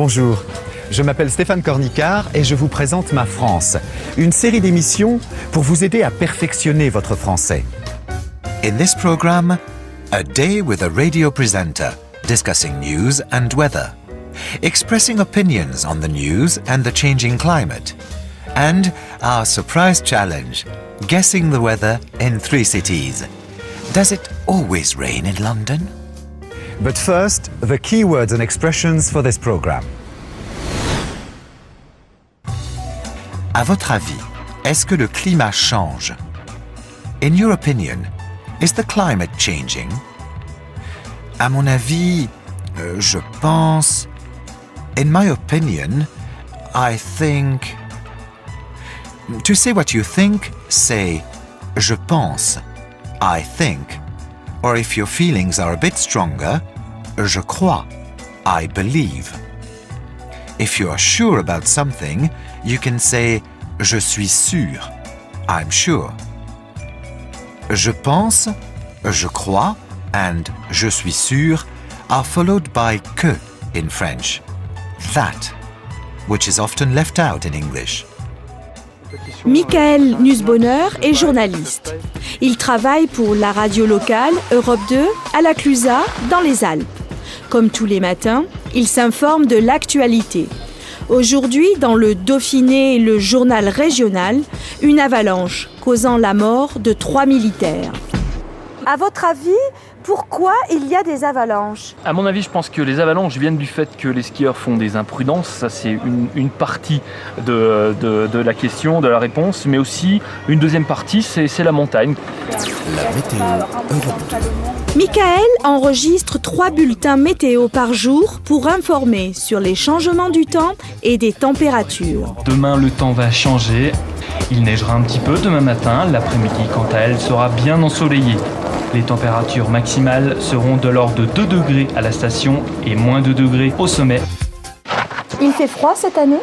Bonjour, je m'appelle Stéphane Cornicard et je vous présente Ma France, une série d'émissions pour vous aider à perfectionner votre français. In this program, a day with a radio presenter discussing news and weather, expressing opinions on the news and the changing climate, and our surprise challenge, guessing the weather in 3 cities. Does it always rain in London? But first, the key words and expressions for this program. À votre avis, est-ce que le climat change? In your opinion, is the climate changing? À mon avis, je pense. In my opinion, I think. To say what you think, say je pense, I think. Or if your feelings are a bit stronger, je crois, I believe. If you are sure about something, you can say je suis sûr, I'm sure. Je pense, je crois, and je suis sûr are followed by que in French, that, which is often left out in English. Michael Nussbonner est journaliste. Il travaille pour la radio locale Europe 2 à la Clusaz, dans les Alpes. Comme tous les matins, il s'informe de l'actualité. Aujourd'hui, dans le Dauphiné, le journal régional, une avalanche causant la mort de 3 militaires. À votre avis, pourquoi il y a des avalanches? À mon avis, je pense que les avalanches viennent du fait que les skieurs font des imprudences. Ça, c'est une partie de la question, de la réponse. Mais aussi, une deuxième partie, c'est la montagne. La météo Europe 2. Michael enregistre 3 bulletins météo par jour pour informer sur les changements du temps et des températures. Demain, le temps va changer. Il neigera un petit peu demain matin. L'après-midi, quant à elle, sera bien ensoleillée. Les températures maximales seront de l'ordre de 2 degrés à la station et moins 2 degrés au sommet. Il fait froid cette année?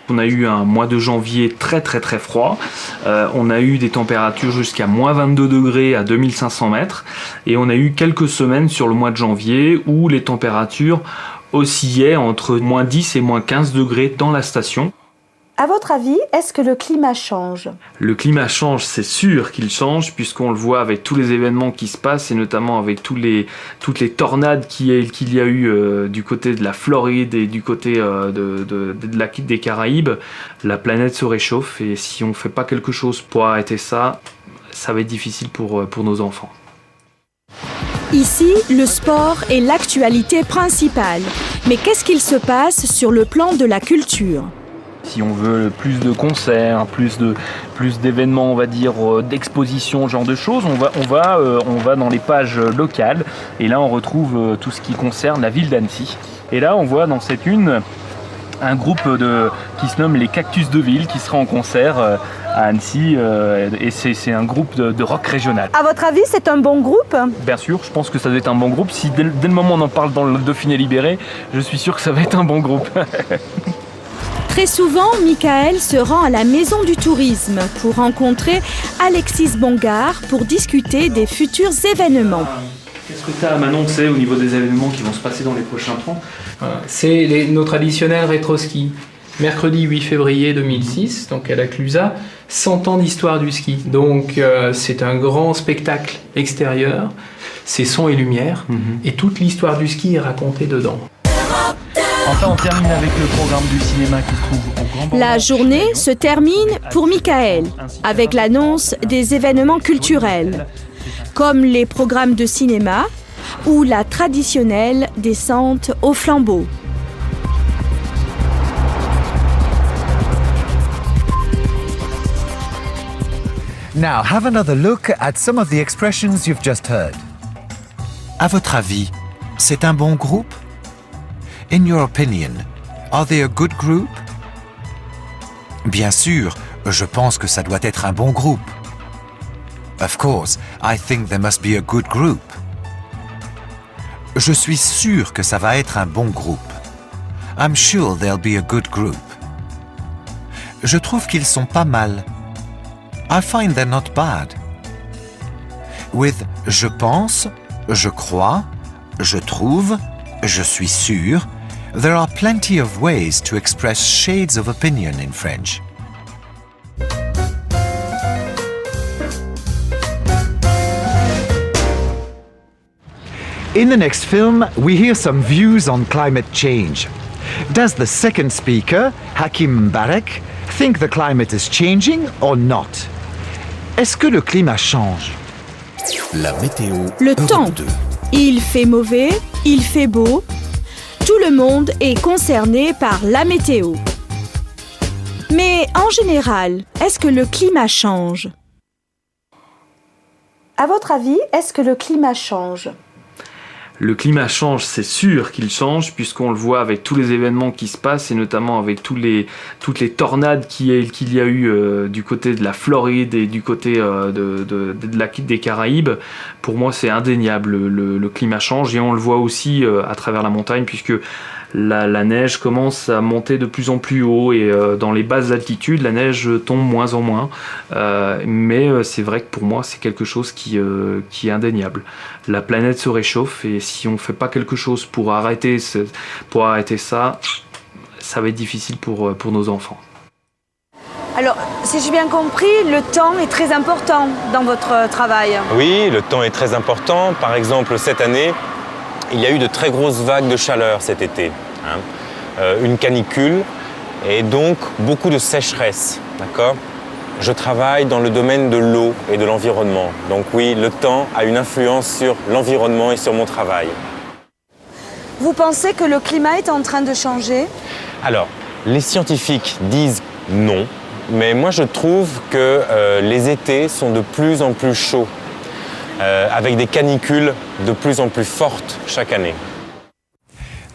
On a eu un mois de janvier très froid. On a eu des températures jusqu'à moins 22 degrés à 2500 mètres. Et on a eu quelques semaines sur le mois de janvier où les températures oscillaient entre moins 10 et moins 15 degrés dans la station. À votre avis, est-ce que le climat change? Le climat change, c'est sûr qu'il change, puisqu'on le voit avec tous les événements qui se passent, et notamment avec toutes les tornades qu'il y a eu du côté de la Floride et du côté des Caraïbes. La planète se réchauffe, et si on ne fait pas quelque chose pour arrêter ça, ça va être difficile pour nos enfants. Ici, le sport est l'actualité principale. Mais qu'est-ce qu'il se passe sur le plan de la culture? Si on veut plus de concerts, plus d'événements, on va dire, d'expositions, ce genre de choses, on va dans les pages locales. Et là, on retrouve tout ce qui concerne la ville d'Annecy. Et là, on voit dans cette un groupe qui se nomme les Cactus de Ville qui sera en concert à Annecy. Et c'est un groupe de rock régional. À votre avis, c'est un bon groupe? Bien sûr, je pense que ça doit être un bon groupe. Si dès le moment on en parle dans le Dauphiné libéré, je suis sûr que ça va être un bon groupe. Très souvent, Michael se rend à la Maison du Tourisme pour rencontrer Alexis Bongard pour discuter des futurs événements. Qu'est-ce que tu as à m'annoncer au niveau des événements qui vont se passer dans les prochains temps? C'est nos traditionnels rétro-ski. Mercredi 8 février 2006, donc à la Clusaz, 100 ans d'histoire du ski. Donc c'est un grand spectacle extérieur, c'est son et lumière, et toute l'histoire du ski est racontée dedans. Enfin, on termine avec le programme du cinéma qui se trouve au Grand Bornand. La journée se termine pour Michael avec l'annonce des événements culturels, comme les programmes de cinéma ou la traditionnelle descente au flambeau. Now, have another look at some of the expressions you've just heard. À votre avis, c'est un bon groupe? In your opinion, are they a good group? Bien sûr, je pense que ça doit être un bon groupe. Of course, I think there must be a good group. Je suis sûr que ça va être un bon groupe. I'm sure there'll be a good group. Je trouve qu'ils sont pas mal. I find they're not bad. With je pense, je crois, je trouve, je suis sûr, There are plenty of ways to express shades of opinion in French. In the next film, we hear some views on climate change. Does the second speaker, Hakim Mbarek, think the climate is changing or not? Est-ce que le climat change? La météo. Le Europe temps. 2. Il fait mauvais, il fait beau. Tout le monde est concerné par la météo. Mais en général, est-ce que le climat change? À votre avis, est-ce que le climat change? Le climat change, c'est sûr qu'il change, puisqu'on le voit avec tous les événements qui se passent, et notamment avec toutes les tornades qu'il y a eu du côté de la Floride et du côté des Caraïbes. Pour moi, c'est indéniable, le climat change, et on le voit aussi à travers la montagne, puisque la neige commence à monter de plus en plus haut, et dans les basses altitudes, la neige tombe moins en moins. Mais c'est vrai que pour moi, c'est quelque chose qui est indéniable. La planète se réchauffe, et si on ne fait pas quelque chose pour arrêter ça, ça va être difficile pour nos enfants. Alors, si j'ai bien compris, le temps est très important dans votre travail. Oui, le temps est très important. Par exemple, cette année, il y a eu de très grosses vagues de chaleur cet été. Une canicule et donc beaucoup de sécheresse. D'accord ? Je travaille dans le domaine de l'eau et de l'environnement. Donc oui, le temps a une influence sur l'environnement et sur mon travail. Vous pensez que le climat est en train de changer? Alors, les scientifiques disent non, mais moi je trouve que les étés sont de plus en plus chauds, avec des canicules de plus en plus fortes chaque année.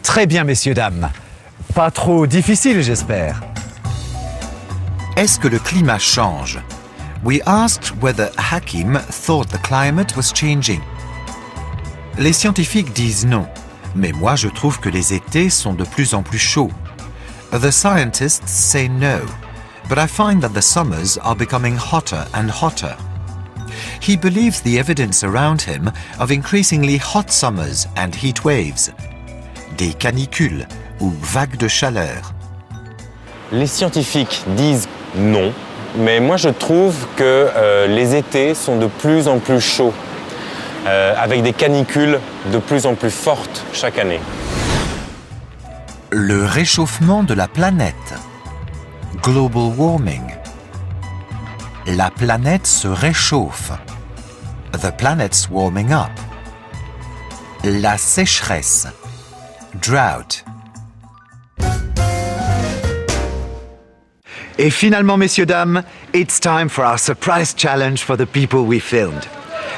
Très bien, messieurs, dames. Pas trop difficile, j'espère. Est-ce que le climat change? We asked whether Hakim thought the climate was changing. Les scientifiques disent non, mais moi je trouve que les étés sont de plus en plus chauds. The scientists say no, but I find that the summers are becoming hotter and hotter. He believes the evidence around him of increasingly hot summers and heat waves. Des canicules ou vagues de chaleur. Les scientifiques disent non, mais moi je trouve que les étés sont de plus en plus chauds, avec des canicules de plus en plus fortes chaque année. Le réchauffement de la planète. Global warming. La planète se réchauffe. The planet's warming up. La sécheresse. Drought. Et finalement, messieurs, dames, it's time for our surprise challenge for the people we filmed.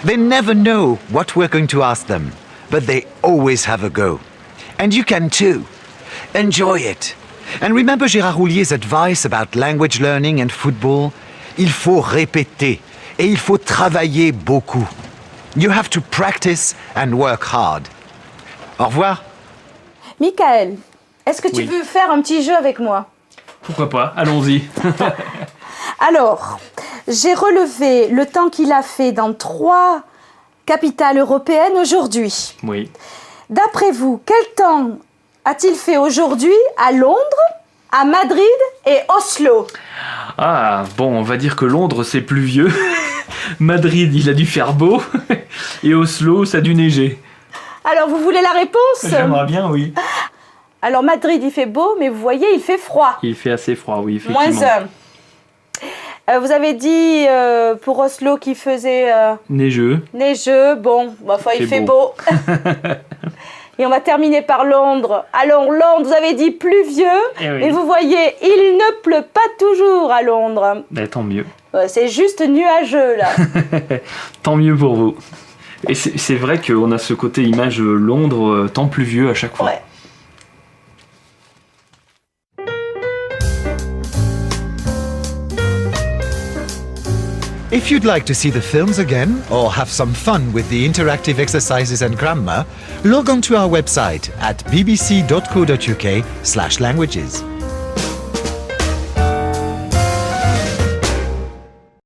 They never know what we're going to ask them, but they always have a go. And you can too. Enjoy it. And remember Gérard Houlier's advice about language learning and football? Il faut répéter et il faut travailler beaucoup. You have to practice and work hard. Au revoir. Michael, est-ce que tu Oui. veux faire un petit jeu avec moi? Pourquoi pas? Allons-y. Alors, j'ai relevé le temps qu'il a fait dans 3 capitales européennes aujourd'hui. Oui. D'après vous, quel temps a-t-il fait aujourd'hui à Londres, à Madrid et Oslo? Ah, bon, on va dire que Londres, c'est pluvieux. Madrid, il a dû faire beau. Et Oslo, ça a dû neiger. Alors, vous voulez la réponse? J'aimerais bien, oui. Alors, Madrid, il fait beau, mais vous voyez, il fait froid. Il fait assez froid, oui, effectivement. -1. Vous avez dit pour Oslo qu'il faisait Neigeux. neigeux. Bon, enfin, il fait beau. Et on va terminer par Londres. Alors, Londres, vous avez dit pluvieux. Eh oui. Mais vous voyez, il ne pleut pas toujours à Londres. Ben, tant mieux. C'est juste nuageux, là. Tant mieux pour vous. Et c'est vrai qu'on a ce côté image Londres, temps pluvieux à chaque fois. Ouais. If you'd like to see the films again or have some fun with the interactive exercises and grammar, log on to our website at bbc.co.uk/languages.